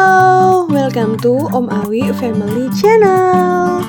Halo, welcome to Om Awi Family Channel.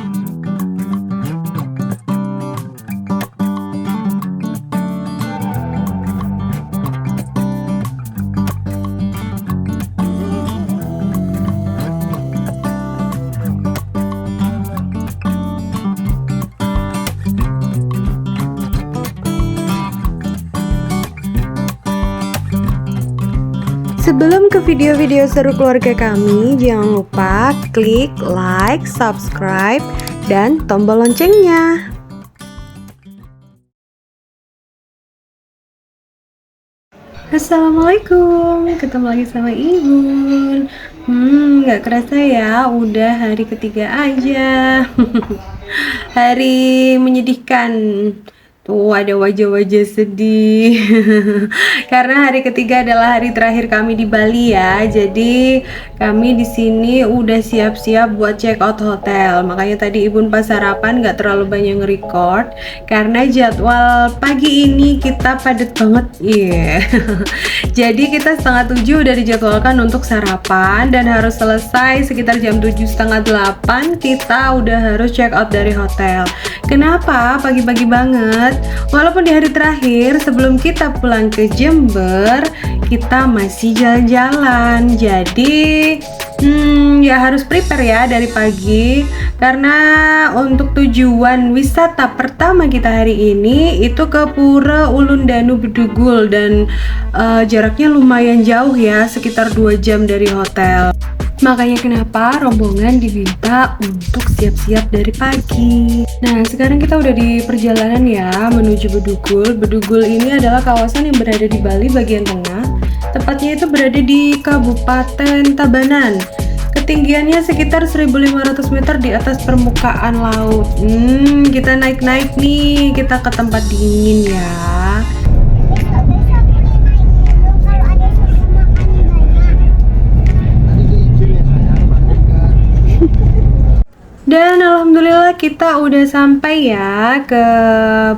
Sebelum ke video-video seru keluarga kami, jangan lupa klik like, subscribe, dan tombol loncengnya. Assalamualaikum, ketemu lagi sama Ibu. Gak kerasa ya, udah hari ketiga aja. Hari menyedihkan. Tuh ada wajah-wajah sedih. Karena hari ketiga adalah hari terakhir kami di Bali ya. Jadi kami di sini udah siap-siap buat check out hotel. Makanya tadi Ibu pas sarapan gak terlalu banyak nge-record karena jadwal pagi ini kita padat banget. Jadi kita 6:30 udah dijadwalkan untuk sarapan dan harus selesai sekitar jam 7:30-8 kita udah harus check out dari hotel. Kenapa pagi-pagi banget? Walaupun di hari terakhir sebelum kita pulang ke Jember, kita masih jalan-jalan. Jadi ya harus prepare ya dari pagi. Karena untuk tujuan wisata pertama kita hari ini itu ke Pura Ulundanu Bedugul. Dan jaraknya lumayan jauh ya, sekitar 2 jam dari hotel. Makanya kenapa rombongan diminta untuk siap-siap dari pagi. Nah, sekarang kita udah di perjalanan ya menuju Bedugul. Bedugul ini adalah kawasan yang berada di Bali bagian tengah. Tepatnya itu berada di Kabupaten Tabanan. Ketinggiannya sekitar 1.500 meter di atas permukaan laut. Kita naik-naik nih, kita ke tempat dingin ya. Dan alhamdulillah kita udah sampai ya ke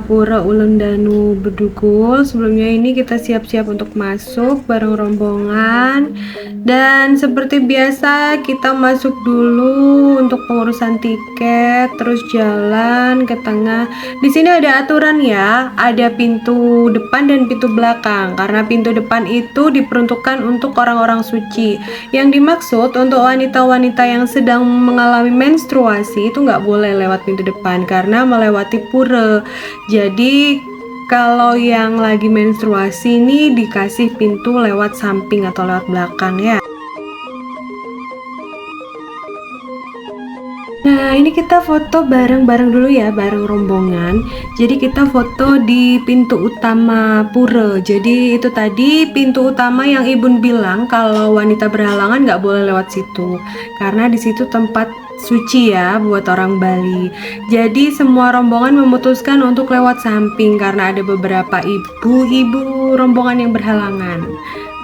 Pura Ulundanu Bedugul. Sebelumnya ini kita siap-siap untuk masuk bareng rombongan. Dan seperti biasa kita masuk dulu untuk pengurusan tiket, terus jalan ke tengah. Di sini ada aturan ya, ada pintu depan dan pintu belakang. Karena pintu depan itu diperuntukkan untuk orang-orang suci. Yang dimaksud untuk wanita-wanita yang sedang mengalami menstruasi itu nggak boleh lewat pintu depan karena melewati pura. Jadi kalau yang lagi menstruasi ini dikasih pintu lewat samping atau lewat belakang ya. Nah, ini kita foto bareng-bareng dulu ya, bareng rombongan. Jadi kita foto di pintu utama pura. Jadi itu tadi pintu utama yang Ibu bilang kalau wanita berhalangan nggak boleh lewat situ. Karena di situ tempat suci ya buat orang Bali. Jadi semua rombongan memutuskan untuk lewat samping karena ada beberapa ibu-ibu rombongan yang berhalangan.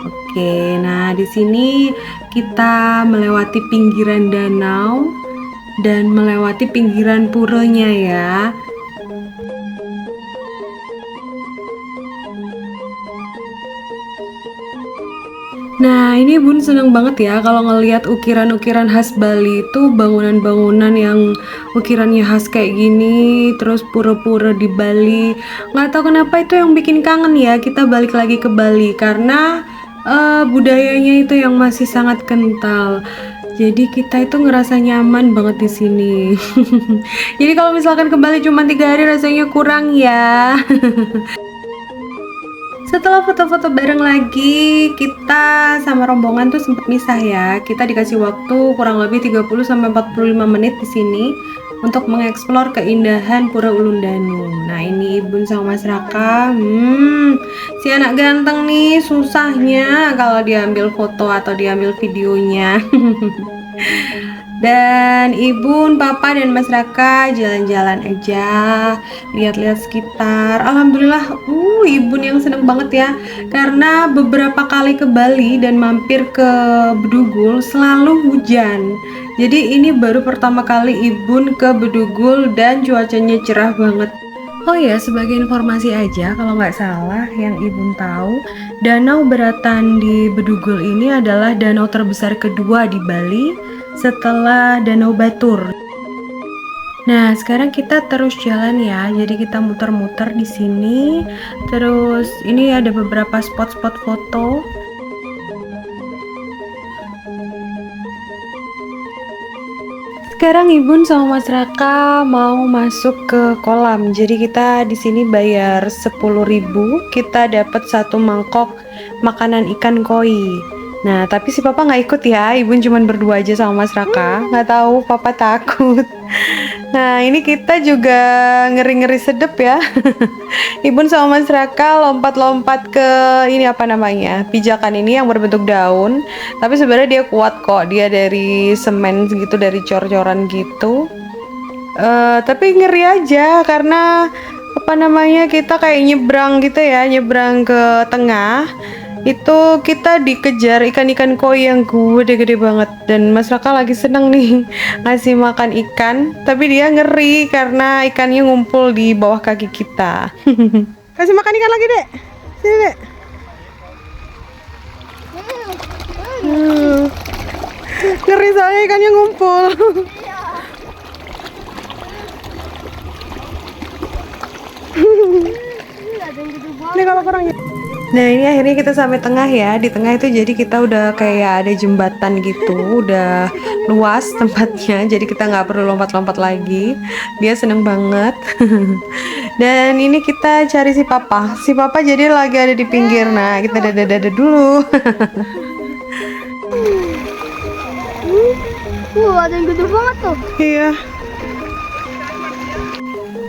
Oke, nah di sini kita melewati pinggiran danau dan melewati pinggiran puranya ya. Nah, ini Bun seneng banget ya kalau ngelihat ukiran-ukiran khas Bali itu, bangunan-bangunan yang ukirannya khas kayak gini, terus pura-pura di Bali. Nggak tahu kenapa itu yang bikin kangen ya kita balik lagi ke Bali karena budayanya itu yang masih sangat kental. Jadi kita itu ngerasa nyaman banget di sini. Jadi kalau misalkan ke Bali cuma 3 hari rasanya kurang ya. Setelah foto-foto bareng lagi, kita sama rombongan tuh sempat misah ya. Kita dikasih waktu kurang lebih 30-45 menit di sini untuk mengeksplor keindahan Pura Ulundanu. Nah, ini Ibu sama Mas Raka. Si anak ganteng nih susahnya kalau diambil foto atau diambil videonya. Dan Ibu, Papa, dan Mas Raka jalan-jalan aja, lihat-lihat sekitar. Alhamdulillah, Ibu yang seneng banget ya, karena beberapa kali ke Bali dan mampir ke Bedugul selalu hujan. Jadi ini baru pertama kali Ibu ke Bedugul dan cuacanya cerah banget. Oh ya, sebagai informasi aja, kalau nggak salah yang Ibu tahu, danau Beratan di Bedugul ini adalah danau terbesar kedua di Bali setelah Danau Batur. Nah, sekarang kita terus jalan ya. Jadi kita muter-muter di sini. Terus ini ada beberapa spot-spot foto. Sekarang Ibu sama Mas Raka mau masuk ke kolam. Jadi kita di sini bayar 10.000, kita dapat satu mangkok makanan ikan koi. Nah, tapi si Papa nggak ikut ya. Ibu cuma berdua aja sama Mas Raka. Nggak tahu, Papa takut. Nah, ini kita juga ngeri-ngeri sedep ya. Ibu sama Mas Raka lompat-lompat ke ini apa namanya? Pijakan ini yang berbentuk daun. Tapi sebenarnya dia kuat kok. Dia dari semen gitu, dari cor-coran gitu. Tapi ngeri aja karena apa namanya? Kita kayak nyebrang gitu ya, nyebrang ke tengah. Itu kita dikejar ikan-ikan koi yang gede-gede banget, dan Mas Raka lagi seneng nih ngasih makan ikan, tapi dia ngeri karena ikannya ngumpul di bawah kaki kita. Kasih makan ikan lagi, Dek. Sini, Dek. Hmm. Ngeri soalnya ikannya ngumpul. Ini kalau kurang. Nah, ini akhirnya kita sampai tengah ya. Di tengah itu jadi kita udah kayak ada jembatan gitu, udah luas tempatnya, jadi kita nggak perlu lompat-lompat lagi. Dia seneng banget. Dan ini kita cari si Papa. Si Papa jadi lagi ada di pinggir. Nah, kita dada-dada dulu. Ada yang gede banget tuh. Iya.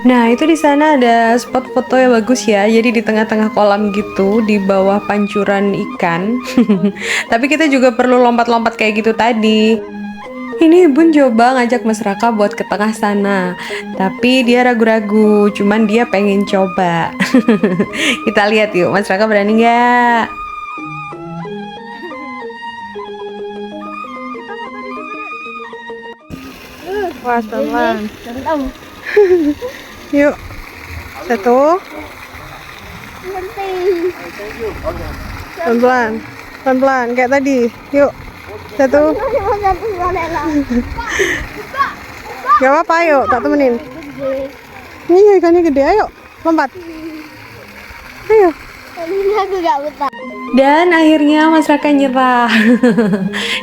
Nah, itu di sana ada spot foto yang bagus ya. Jadi di tengah-tengah kolam gitu, di bawah pancuran ikan. Tapi kita juga perlu lompat-lompat kayak gitu tadi. Ini Bun coba ngajak Mas Raka buat ke tengah sana. Tapi dia ragu-ragu, cuman dia pengen coba. Kita lihat yuk, Mas Raka berani nggak? Wah, pelan. Yuk, satu, pelan-pelan, pelan-pelan kayak tadi. Yuk, satu. Gak apa-apa, yuk, tak temenin. Ini ikannya gede, ayo, lompat. Ayo. Dan akhirnya Mas Raka nyerah.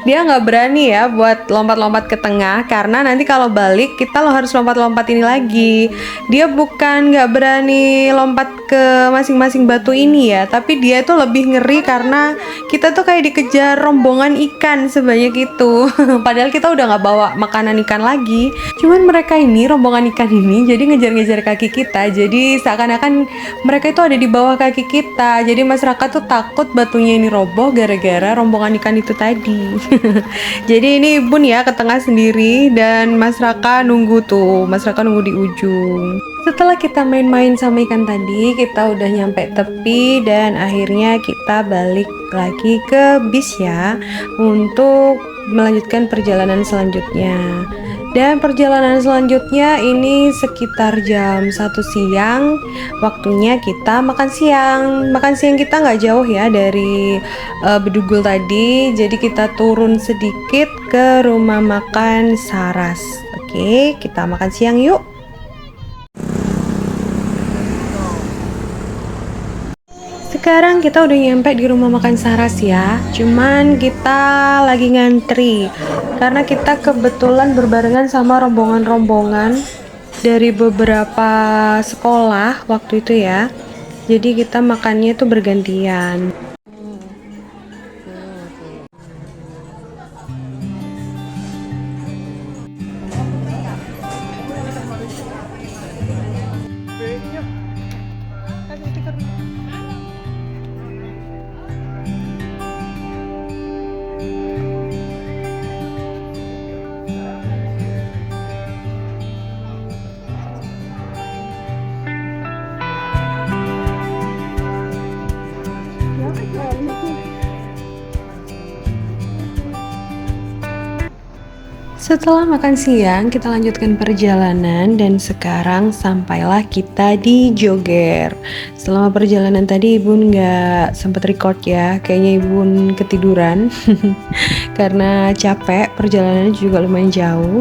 Dia nggak berani ya buat lompat-lompat ke tengah, karena nanti kalau balik kita harus lompat-lompat ini lagi. Dia bukan nggak berani lompat ke masing-masing batu ini ya, tapi dia tuh lebih ngeri karena kita tuh kayak dikejar rombongan ikan sebanyak itu. Padahal kita udah nggak bawa makanan ikan lagi. Cuman mereka ini, rombongan ikan ini, jadi ngejar-ngejar kaki kita. Jadi seakan-akan mereka itu ada di bawah kaki kita. Jadi Mas Raka tuh takut batunya ini roboh gara-gara rombongan ikan itu tadi. Jadi ini Bun ya ke tengah sendiri, dan Mas Raka nunggu tuh. Mas Raka nunggu di ujung. Setelah kita main-main sama ikan tadi, kita udah nyampe tepi dan akhirnya kita balik lagi ke bis ya untuk melanjutkan perjalanan selanjutnya. Dan perjalanan selanjutnya ini sekitar jam 1 siang, waktunya kita makan siang. Makan siang kita nggak jauh ya dari Bedugul tadi, jadi kita turun sedikit ke rumah makan Saras. Oke, kita makan siang yuk. Sekarang kita udah nyampe di rumah makan Saras ya. Cuman kita lagi ngantri karena kita kebetulan berbarengan sama rombongan-rombongan dari beberapa sekolah waktu itu ya. Jadi kita makannya tuh bergantian. Setelah makan siang, kita lanjutkan perjalanan dan sekarang sampailah kita di Joger. Selama perjalanan tadi Ibu nggak sempat record ya, kayaknya Ibu ketiduran karena capek, perjalanannya juga lumayan jauh.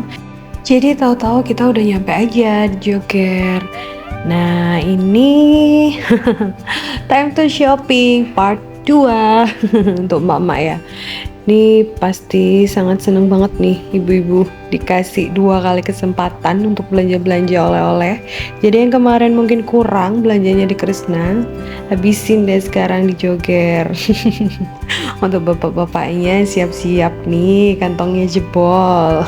Jadi tahu-tahu kita udah nyampe aja di Joger. Nah ini time to shopping part 2 untuk mama ya. Ini pasti sangat seneng banget nih ibu-ibu dikasih 2 kali kesempatan untuk belanja-belanja oleh-oleh. Jadi yang kemarin mungkin kurang belanjanya di Kresna, habisin deh sekarang di Joger. Untuk bapak-bapaknya siap-siap nih, kantongnya jebol.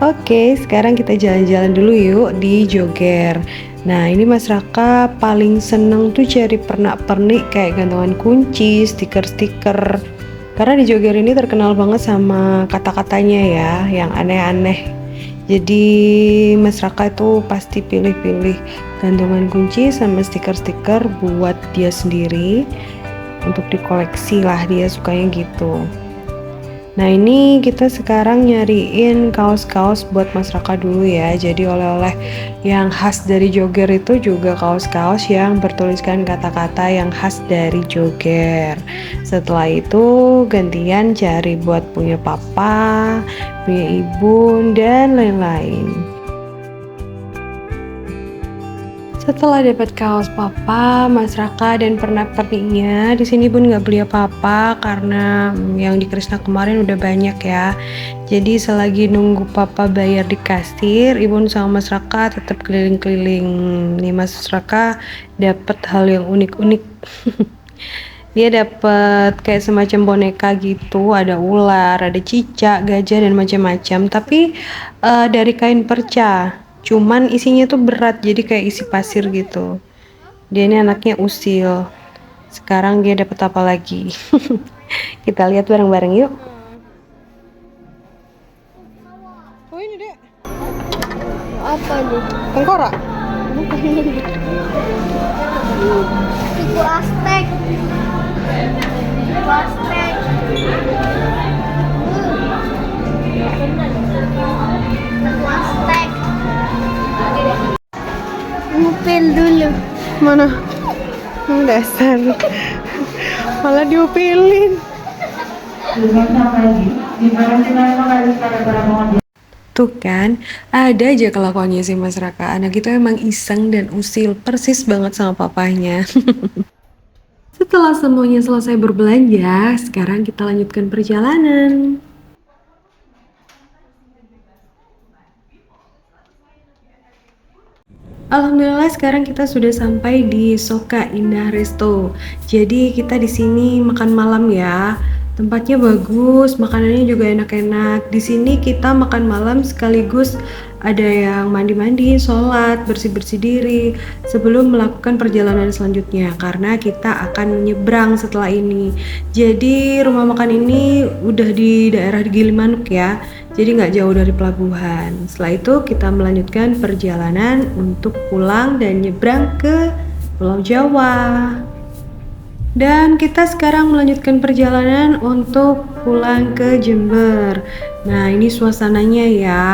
Oke, sekarang kita jalan-jalan dulu yuk di Joger. Nah ini Mas Raka paling seneng tuh cari pernak-pernik kayak gantungan kunci, stiker-stiker. Karena di Joger ini terkenal banget sama kata-katanya ya, yang aneh-aneh. Jadi Mas Raka itu pasti pilih-pilih gantungan kunci sama stiker-stiker buat dia sendiri. Untuk dikoleksi lah, dia sukanya gitu. Nah ini kita sekarang nyariin kaos-kaos buat Mas Raka dulu ya. Jadi oleh-oleh yang khas dari Joger itu juga kaos-kaos yang bertuliskan kata-kata yang khas dari Joger. Setelah itu gantian cari buat punya papa, punya ibu, dan lain-lain. Setelah dapat kaos papa, Mas Raka dan pernak-perniknya, di sini Bun nggak beli apa-apa karena yang di Kresna kemarin udah banyak ya. Jadi selagi nunggu papa bayar di kasir, Ibu sama Mas Raka tetap keliling-keliling. Nih Mas Raka dapat hal yang unik-unik. Dia dapat kayak semacam boneka gitu, ada ular, ada cicak, gajah dan macam-macam. Tapi dari kain perca. Cuman isinya tuh berat, jadi kayak isi pasir gitu. Dia ini anaknya usil. Sekarang dia dapat apa lagi? Kita lihat bareng-bareng yuk. Oh ini dek. Apa nih? Tengkorak. Suku Aztec. Suku Aztec. Suku Aztec. Ngupil dulu. Mana? Dasar. Malah diupilin. Tuh kan, ada aja kelakuannya si Mas Raka. Anak itu emang iseng dan usil, persis banget sama papahnya. Setelah semuanya selesai berbelanja, sekarang kita lanjutkan perjalanan. Alhamdulillah sekarang kita sudah sampai di Soka Indah Resto. Jadi kita di sini makan malam ya. Tempatnya bagus, makanannya juga enak-enak. Di sini kita makan malam sekaligus ada yang mandi-mandi, sholat, bersih-bersih diri sebelum melakukan perjalanan selanjutnya karena kita akan menyeberang setelah ini. Jadi rumah makan ini udah di daerah Gilimanuk ya. Jadi nggak jauh dari pelabuhan. Setelah itu kita melanjutkan perjalanan untuk pulang dan nyebrang ke Pulau Jawa. Dan kita sekarang melanjutkan perjalanan untuk pulang ke Jember. Nah ini suasananya ya,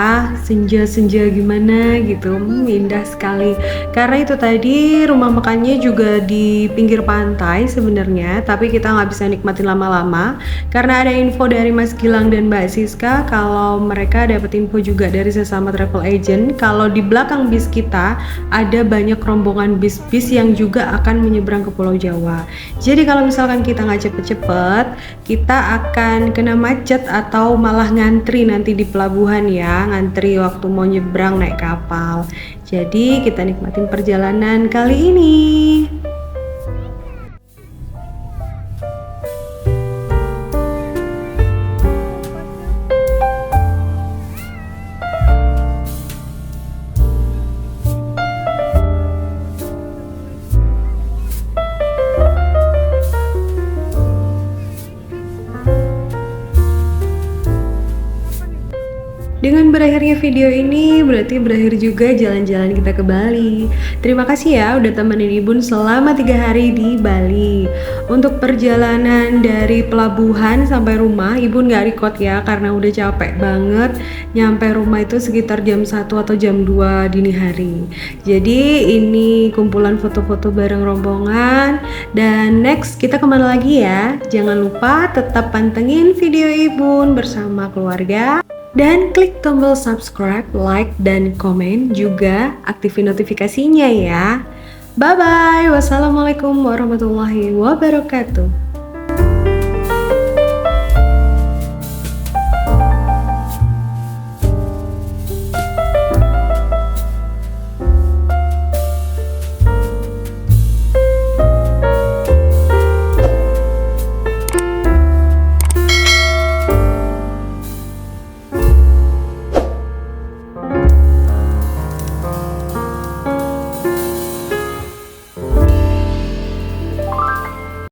senja-senja gimana gitu, indah sekali. Karena itu tadi rumah makannya juga di pinggir pantai sebenarnya, tapi kita nggak bisa nikmatin lama-lama karena ada info dari Mas Gilang dan Mbak Siska kalau mereka dapat info juga dari sesama travel agent kalau di belakang bis kita ada banyak rombongan bis-bis yang juga akan menyeberang ke Pulau Jawa. Jadi kalau misalkan kita nggak cepet-cepet, kita akan kena macet atau malah ngantri nanti di pelabuhan ya, ngantri waktu mau nyebrang naik kapal. Jadi kita nikmatin perjalanan kali ini. Dengan berakhirnya video ini berarti berakhir juga jalan-jalan kita ke Bali. Terima kasih ya udah temenin Ibun selama 3 hari di Bali. Untuk perjalanan dari pelabuhan sampai rumah Ibun gak record ya karena udah capek banget. Nyampe rumah itu sekitar jam 1 atau jam 2 dini hari. Jadi ini kumpulan foto-foto bareng rombongan. Dan next kita kemana lagi ya? Jangan lupa tetap pantengin video Ibun bersama keluarga. Dan klik tombol subscribe, like, dan komen juga aktifin notifikasinya ya. Bye-bye. Wassalamualaikum warahmatullahi wabarakatuh.